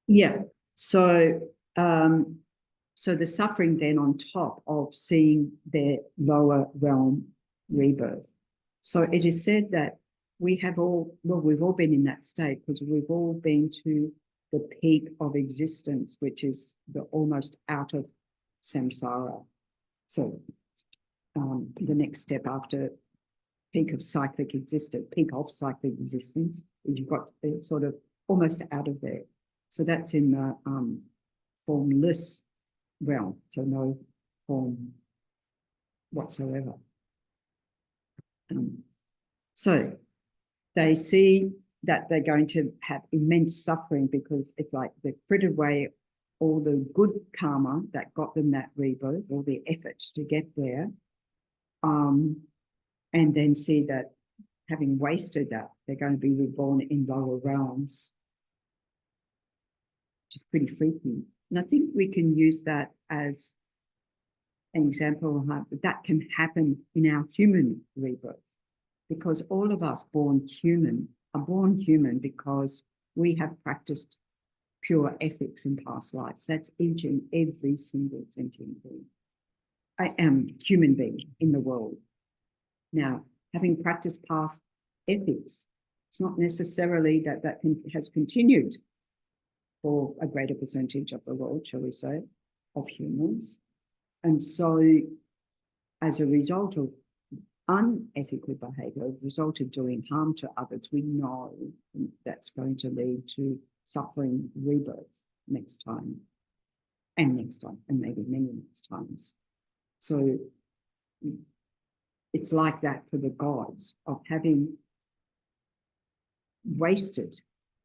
Yeah. So, so the suffering then on top of seeing their lower realm rebirth. So it is said that we have all, well, we've all been in that state because we've all been to the peak of existence, which is the almost out of samsara. So the next step after peak of cyclic existence, peak of cyclic existence, is you've got sort of almost out of there. So that's in the formless realm, so no form whatsoever. So they see that they're going to have immense suffering because it's like they've frittered away all the good karma that got them that rebirth, all the efforts to get there, and then see that having wasted that, they're going to be reborn in lower realms, which is pretty freaky. And I think we can use that as an example of how that can happen in our human rebirth, because all of us born human are born human because we have practiced pure ethics in past lives. That's each and every single sentient being. I am human being in the world. Now, having practiced past ethics, it's not necessarily that has continued for a greater percentage of the world, shall we say, of humans. And so as a result of unethical behavior, a result of doing harm to others, we know that's going to lead to suffering rebirth next time, and next time, and maybe many next times. So it's like that for the gods, of having wasted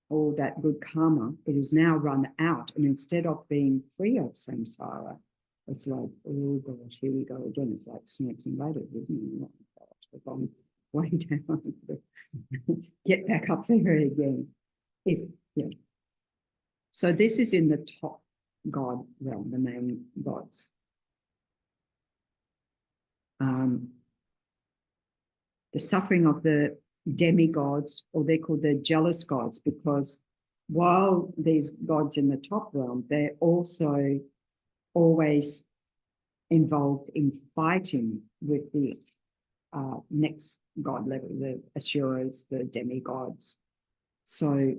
all that good karma, it is now run out. And instead of being free of samsara, it's like, oh gosh, here we go again. It's like snakes and ladders, isn't it? Oh gosh, we've gone way down. Get back up there again. Yeah. So this is in the top god realm, the main gods. The suffering of the demigods, or they're called the jealous gods, because while these gods in the top realm, they're also always involved in fighting with the next god level, the asuras, the demigods. So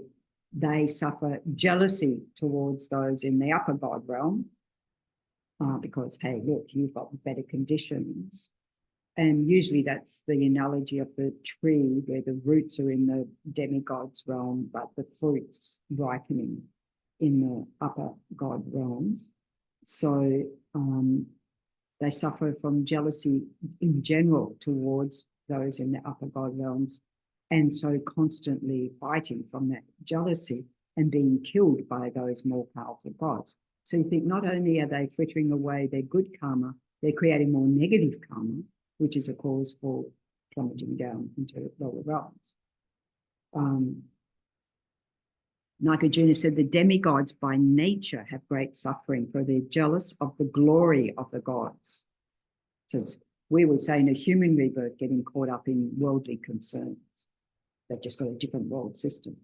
they suffer jealousy towards those in the upper god realm because, hey, look, you've got better conditions. And usually that's the analogy of the tree where the roots are in the demigod's realm, but the fruit's ripening in the upper god realms. So they suffer from jealousy in general towards those in the upper god realms, and so constantly fighting from that jealousy and being killed by those more powerful gods. So you think not only are they frittering away their good karma, they're creating more negative karma, which is a cause for plummeting down into lower realms. Nagarjuna said the demigods by nature have great suffering, for they're jealous of the glory of the gods. So we would say in a human rebirth, getting caught up in worldly concerns. They've just got a different world system.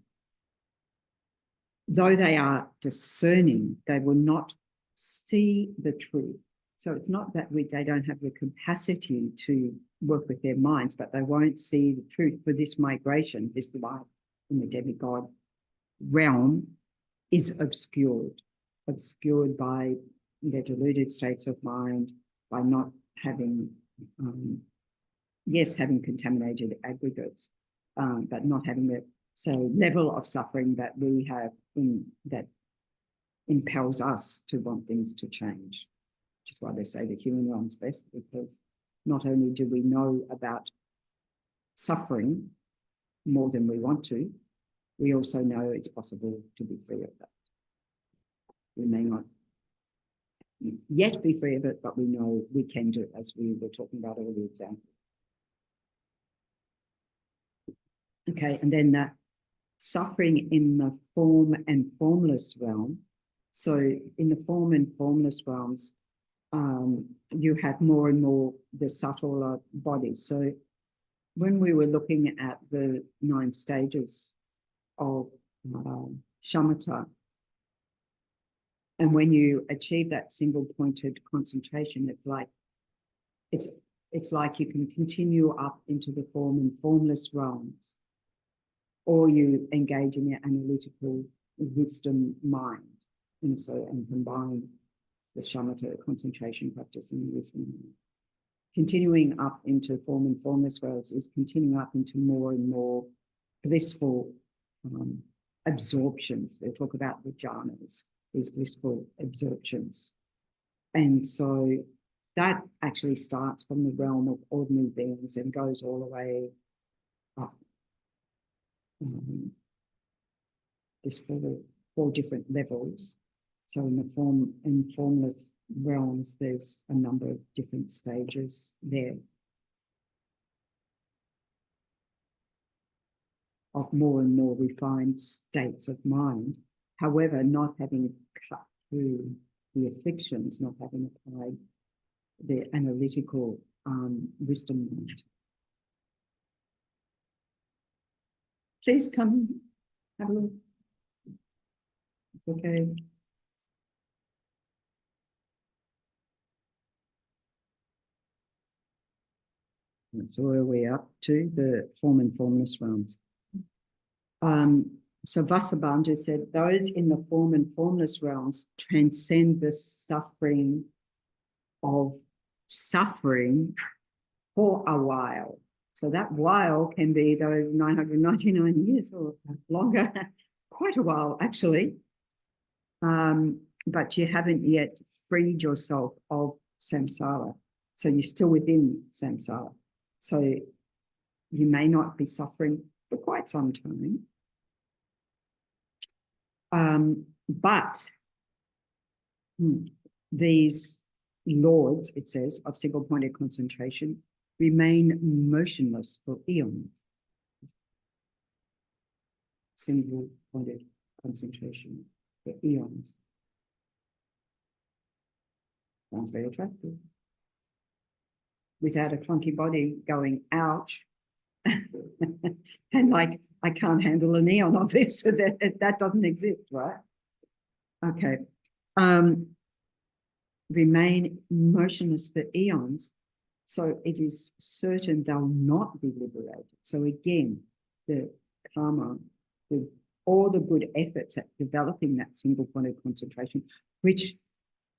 Though they are discerning, they will not see the truth. So it's not that they don't have the capacity to work with their minds, but they won't see the truth. For this migration, this life in the demigod realm is obscured by their deluded states of mind, by not having, having contaminated aggregates, but not having the level of suffering that we have that impels us to want things to change. Which is why they say the human realm's best, because not only do we know about suffering more than we want to, we also know it's possible to be free of that. We may not yet be free of it, but we know we can do it, as we were talking about earlier example. Okay, and then that suffering in the form and formless realm. So in the form and formless realms, you have more and more the subtler bodies. So when we were looking at the 9 stages of shamatha, And when you achieve that single pointed concentration, it's like you can continue up into the form and formless realms, or you engage in your analytical wisdom mind, and combine the shamatha concentration practice and wisdom. Continuing up into form and formless worlds is continuing up into more and more blissful absorptions. They talk about the jhanas, these blissful absorptions. And so that actually starts from the realm of ordinary beings and goes all the way up. There's four different levels. So in the form and formless realms, there's a number of different stages there of more and more refined states of mind. However, not having cut through the afflictions, not having applied the analytical wisdom mind. Please come have a look. Okay. So where are we up to? The form and formless realms. So Vasubandhu said, those in the form and formless realms transcend the suffering of suffering for a while. So that while can be those 999 years or longer, quite a while actually. But you haven't yet freed yourself of samsara. So you're still within samsara. So you may not be suffering for quite some time. But these lords, it says, of single-pointed concentration remain motionless for eons. Single-pointed concentration for eons. Sounds very attractive. Without a clunky body going, ouch, and like, I can't handle an eon of this, so that doesn't exist, right? Okay. Remain motionless for eons, so it is certain they'll not be liberated. So again, the karma, all the good efforts at developing that single point of concentration, which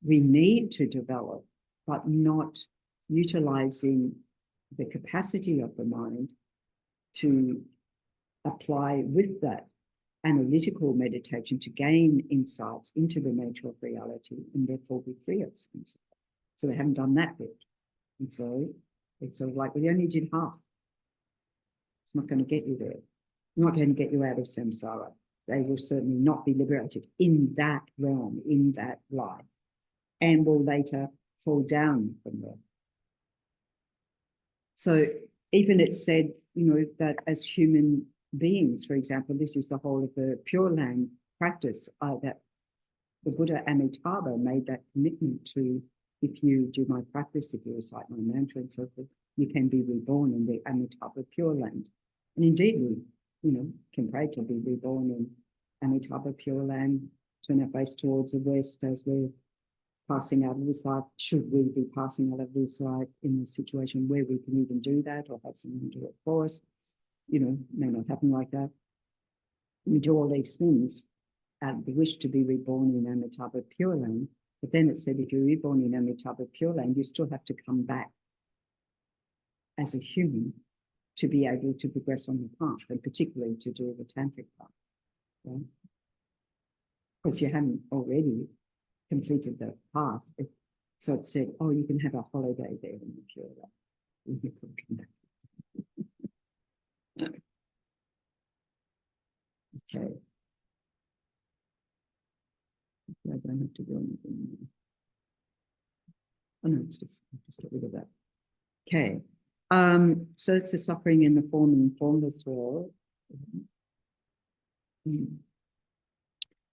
we need to develop, but not utilizing the capacity of the mind to apply with that analytical meditation to gain insights into the nature of reality and therefore be free of things. So they haven't done that bit. And so it's sort of like, we only did half. It's not going to get you there. Not going to get you out of samsara. They will certainly not be liberated in that realm, in that life, and will later fall down from there. So even it said, that as human beings, for example, this is the whole of the Pure Land practice, that the Buddha Amitabha made that commitment to, if you do my practice, if you recite my mantra and so forth, you can be reborn in the Amitabha Pure Land. And indeed, we, can pray to be reborn in Amitabha Pure Land, turn our face towards the West as we're passing out of this life. Should we be passing out of this life in a situation where we can even do that, or have someone do it for us? May not happen like that. We do all these things out of the wish to be reborn in Amitabha Pure Land. But then it said, if you're reborn in Amitabha Pure Land, you still have to come back as a human to be able to progress on the path, and particularly to do the tantric path. Right? Because you haven't already completed the path. So it said, oh, you can have a holiday there in the Pure Land. You can come back. Okay. I don't have to do anything. Oh no, it's just get rid of that. Okay. So it's the suffering in the form and formless world. In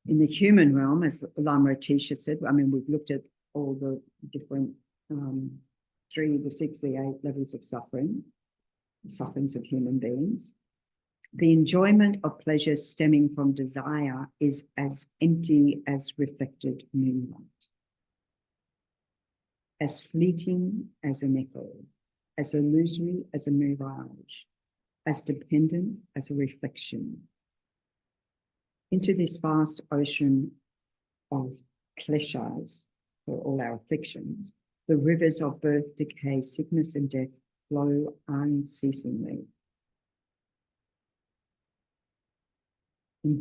the human realm, as Lama Atisha said, we've looked at all the different 3, the 6, the 8 levels of suffering, the sufferings of human beings. The enjoyment of pleasure stemming from desire is as empty as reflected moonlight, as fleeting as an echo, as illusory as a mirage, as dependent as a reflection. Into this vast ocean of kleshas, for all our afflictions, the rivers of birth, decay, sickness, and death flow unceasingly. In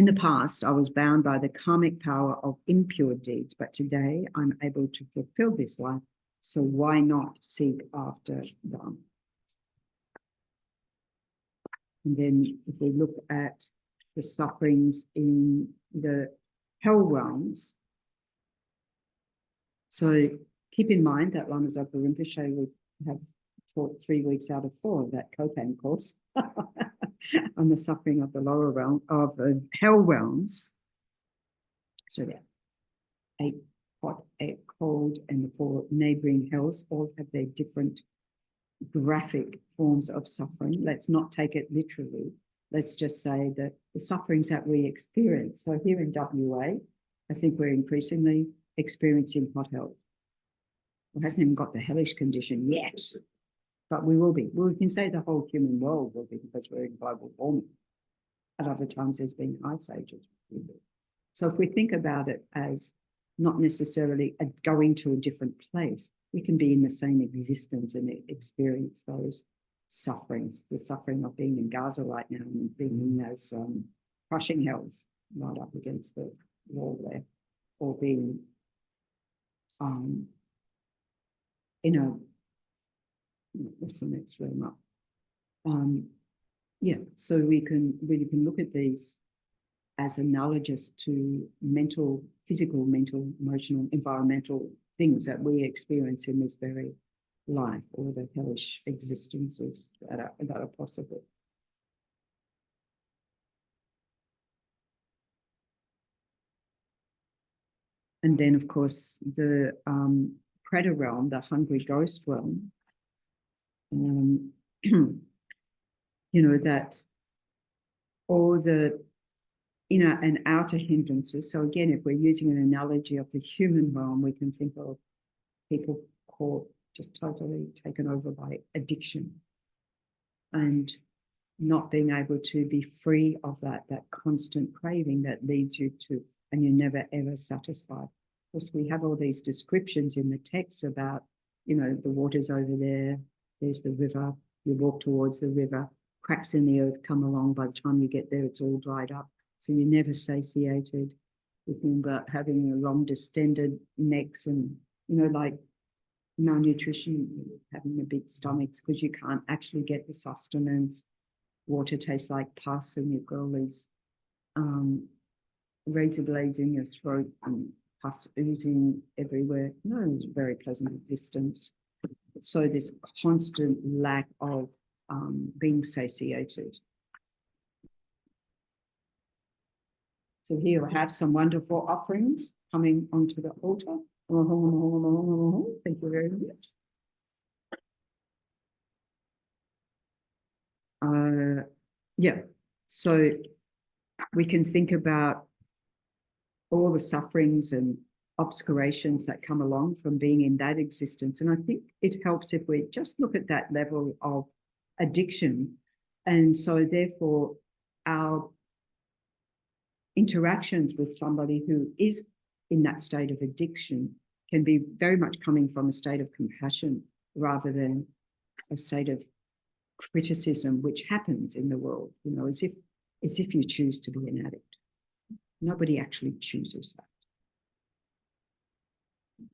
the past, I was bound by the karmic power of impure deeds, but today I'm able to fulfill this life, so why not seek after them? And then if we look at the sufferings in the hell realms, so keep in mind that Lamazopa Rinpoche would have taught 3 weeks out of 4 of that Kopan course on the suffering of the lower realm, of hell realms. So that 8 hot, 8 cold, and the 4 neighboring hells all have their different graphic forms of suffering. Let's not take it literally. Let's just say that the sufferings that we experience. So here in WA, I think we're increasingly experiencing hot hell. It hasn't even got the hellish condition yet, but we will be. Well, we can say the whole human world will be because we're in global warming. At other times, there's been ice ages. So if we think about it as not necessarily going to a different place, we can be in the same existence and experience those sufferings, the suffering of being in Gaza right now and being in those crushing hells right up against the wall there, or being in a, what's the next room up? Yeah, so we can look at these as analogous to mental, physical, mental, emotional, environmental things that we experience in this very life, or the hellish existences that are possible. And then, of course, the predator realm, the hungry ghost realm, you know, that all the inner and outer hindrances. So again, if we're using an analogy of the human realm, we can think of people caught, just totally taken over by addiction and not being able to be free of that constant craving that leads you to, and you're never ever satisfied. Of course, we have all these descriptions in the text about, you know, the water's over there, there's the river, you walk towards the river, cracks in the earth come along, by the time you get there, it's all dried up. So you're never satiated. We think about having a long distended necks and, you know, like malnutrition, having a big stomachs because you can't actually get the sustenance. Water tastes like pus and you've got all these razor blades in your throat and pus oozing everywhere. No, it's a very pleasant existence. So this constant lack of being satiated. So here we have some wonderful offerings coming onto the altar. Thank you very much. Yeah, so we can think about all the sufferings and obscurations that come along from being in that existence. And I think it helps if we just look at that level of addiction. And so therefore our interactions with somebody who is in that state of addiction can be very much coming from a state of compassion rather than a state of criticism, which happens in the world, you know, as if you choose to be an addict. Nobody actually chooses that.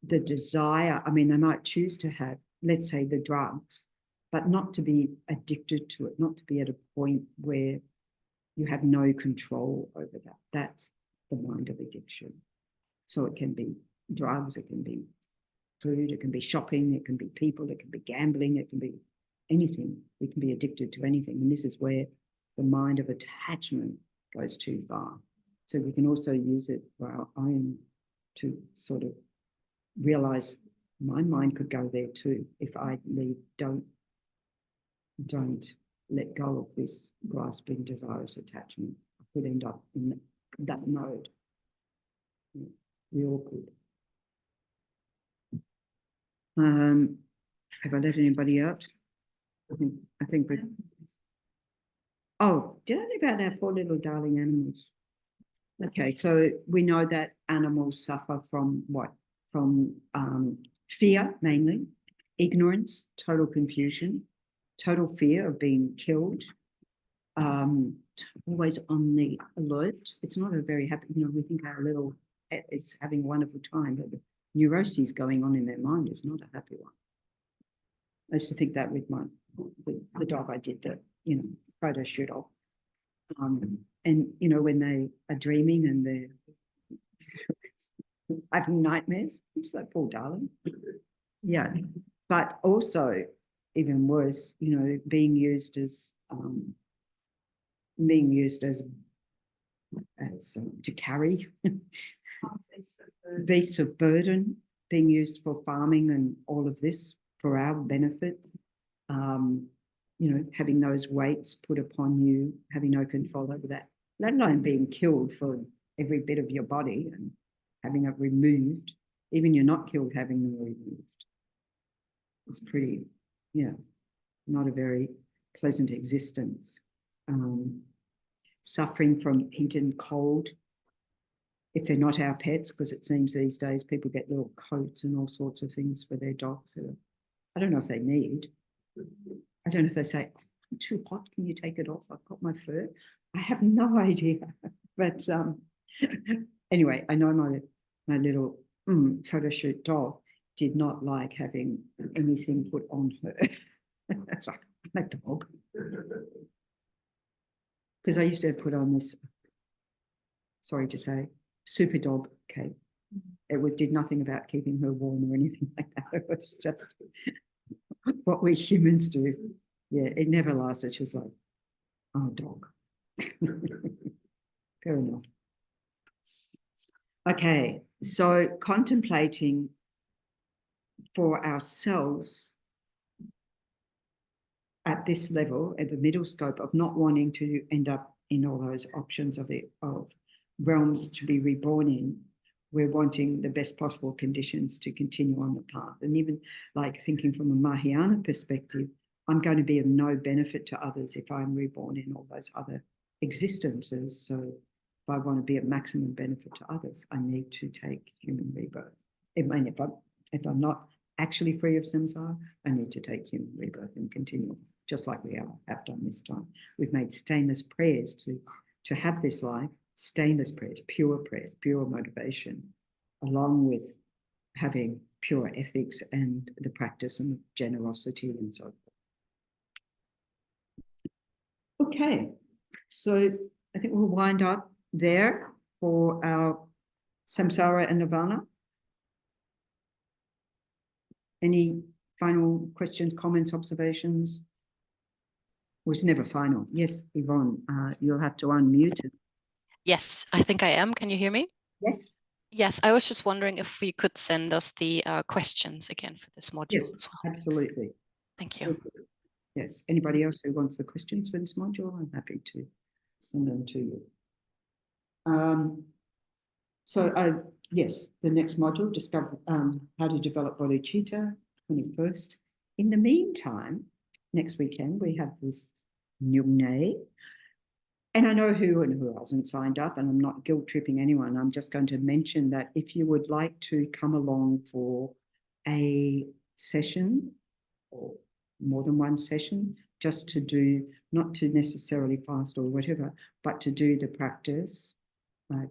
The desire, I mean, they might choose to have, let's say, the drugs, but not to be addicted to it, not to be at a point where you have no control over that. That's the mind of addiction. So it can be drugs, it can be food, it can be shopping, it can be people, it can be gambling, it can be anything. We can be addicted to anything. And this is where the mind of attachment goes too far. So we can also use it for our own to sort of realize my mind could go there too if I don't let go of this grasping, desirous attachment, I could end up in that mode. We all could. Have I let anybody out? I think we. Oh, did I know about our 4 little darling animals? Okay, so we know that animals suffer from what? From fear, mainly, ignorance, total confusion, total fear of being killed, always on the alert. It's not a very happy, we think our little pet is having a wonderful time, but the neuroses going on in their mind is not a happy one. I used to think that with the dog I did the, photo shoot of. And, when they are dreaming and they're having nightmares, it's like, poor darling. Yeah. But also, even worse, being used as to carry beasts of burden, being used for farming and all of this for our benefit. Having those weights put upon you, having no control over that, let alone being killed for every bit of your body and having it removed. Even you're not killed, having them removed. It's pretty, not a very pleasant existence. Suffering from heat and cold, if they're not our pets, because it seems these days people get little coats and all sorts of things for their dogs. I don't know if they need. I don't know if they say, I'm too hot, can you take it off? I've got my fur. I have no idea. But anyway, I know my little photo shoot dog did not like having anything put on her. It's like, I'm a dog. Because I used to put on this, sorry to say, super dog cape. It did nothing about keeping her warm or anything like that. It was just what we humans do. Yeah, it never lasted. She was like, oh, dog. Fair enough. Okay, so contemplating for ourselves at this level, at the middle scope of not wanting to end up in all those options of realms to be reborn in, we're wanting the best possible conditions to continue on the path. And even like thinking from a Mahayana perspective, I'm going to be of no benefit to others if I'm reborn in all those other existences. So if I want to be of maximum benefit to others, I need to take human rebirth. If I'm not actually free of samsara, I need to take human rebirth and continue, just like we have done this time. We've made stainless prayers to have this life, stainless prayers, pure motivation, along with having pure ethics and the practice and generosity and so forth. Okay, so I think we'll wind up there for our samsara and nirvana. Any final questions, comments, observations? Well, it's never final. Yes, Yvonne, you'll have to unmute it. Yes, I think I am. Can you hear me? Yes. Yes, I was just wondering if you could send us the questions again for this module Yes, as well. absolutely. Thank you. Yes. Anybody else who wants the questions for this module, I'm happy to send them to you. Yes, the next module, discover how to develop bodhicitta, 21st. In the meantime, next weekend, we have this Nyungne. And I know who and who hasn't signed up, and I'm not guilt-tripping anyone. I'm just going to mention that if you would like to come along for a session or more than one session, just to do, not to necessarily fast or whatever, but to do the practice,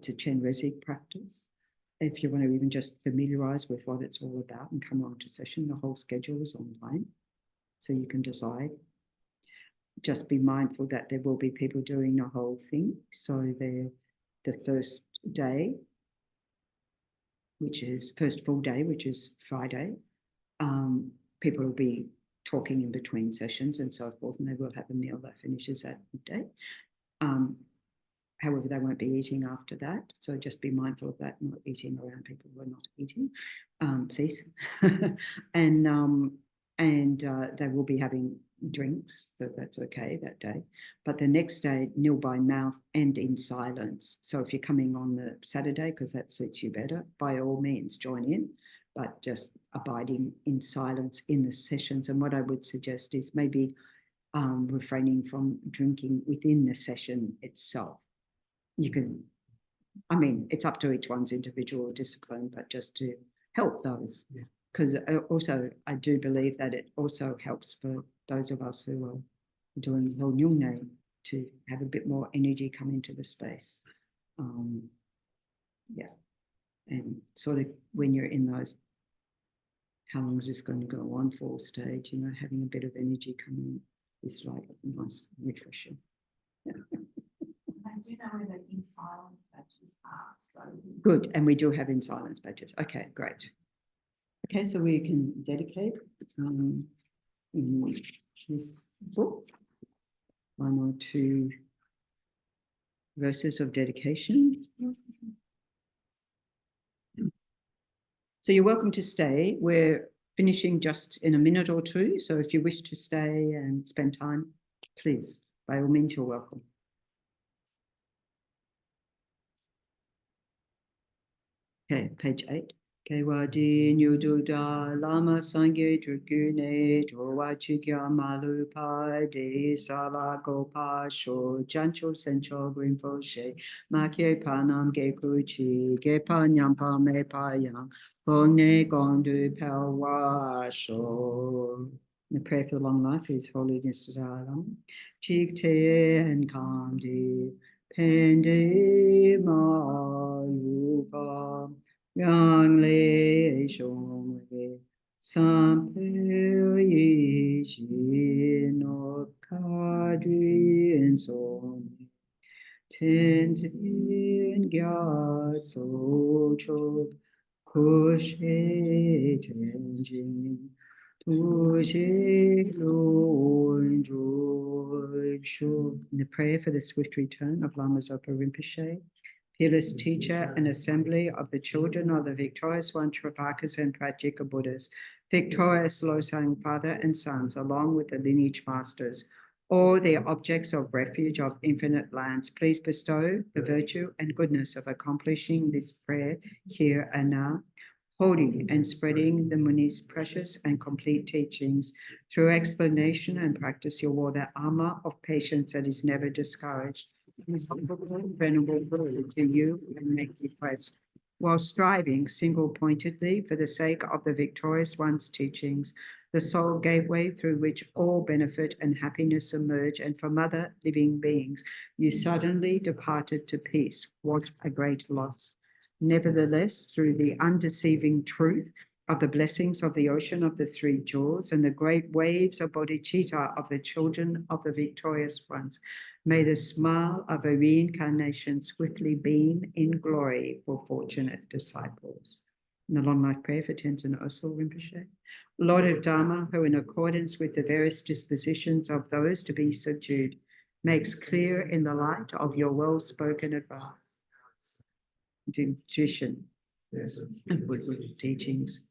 to Chen Resig practice. If you want to even just familiarize with what it's all about and come on to session, the whole schedule is online, so you can decide. Just be mindful that there will be people doing the whole thing. So the first day, which is first full day, which is Friday, people will be talking in between sessions and so forth, and they will have a meal that finishes at midday. However, they won't be eating after that. So just be mindful of that, not eating around people who are not eating, please. And they will be having drinks, so that's okay that day. But the next day, nil by mouth and in silence. So if you're coming on the Saturday, because that suits you better, by all means join in, but just abiding in silence in the sessions. And what I would suggest is maybe refraining from drinking within the session itself. You can, I mean, it's up to each one's individual discipline, but just to help those. Because also, I do believe that it also helps for those of us who are doing Nyungne to have a bit more energy come into the space. Yeah. And sort of when you're in those, how long is this going to go on for stage, you know, having a bit of energy coming in is like a nice refreshing. Yeah. I do know where the in silence badges are. So good. And we do have in silence badges. Okay, great. Okay, so we can dedicate in this book 1 or 2 verses of dedication. So you're welcome to stay. We're finishing just in a minute or 2. So if you wish to stay and spend time, please, by all means, you're welcome. Okay, page 8. Kewadi Nyududa Lama Sangye Dragune Drowa Chikya Malupa De Sala Gopa Sho Jancho Sencho Grimpo Makye Panam Gekuchi Gepa Nyampa Me Payang Gongne Gondu Pelwa Sho. The prayer for long life is Holiness Dharam. Chikte and Kandi Pende Malupa. Yang le shong le sampe yi shi no ka duen song ten zin gyat so chok ko she ten jin tu she lo jo shu. In the prayer for the swift return of Lama Zopa Rinpoche, peerless teacher and assembly of the children of the victorious one, Tripakas and Prajika Buddhas, victorious Losang father and sons, along with the lineage masters, all the objects of refuge of infinite lands, please bestow the virtue and goodness of accomplishing this prayer here and now, holding and spreading the Muni's precious and complete teachings through explanation and practice your war, the armor of patience that is never discouraged. Venerable Thubten to you and make request, while striving single-pointedly for the sake of the victorious one's teachings, the sole gateway through which all benefit and happiness emerge, and from other living beings, you suddenly departed to peace. What a great loss. Nevertheless, through the undeceiving truth of the blessings of the ocean of the 3 jewels and the great waves of bodhicitta of the children of the victorious ones, may the smile of a reincarnation swiftly beam in glory for fortunate disciples. In the long life prayer for Tenzin Osul Rinpoche, Lord of Dharma, who in accordance with the various dispositions of those to be subdued, makes clear in the light of your well-spoken advice, intuition, and Buddhist teachings.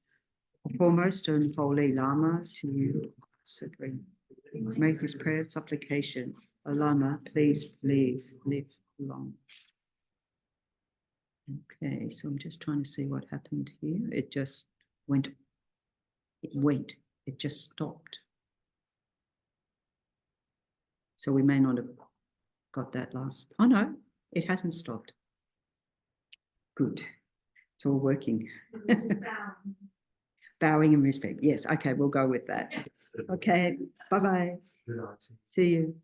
Foremost and holy Lama, to you, Supreme, make this prayer supplication. O Lama, please live long. Okay, so I'm just trying to see what happened here. It just went, it just stopped. So we may not have got that last. Oh no, it hasn't stopped. Good. It's all working. Bowing in respect. Yes. Okay, we'll go with that. Okay. Bye-bye. See you.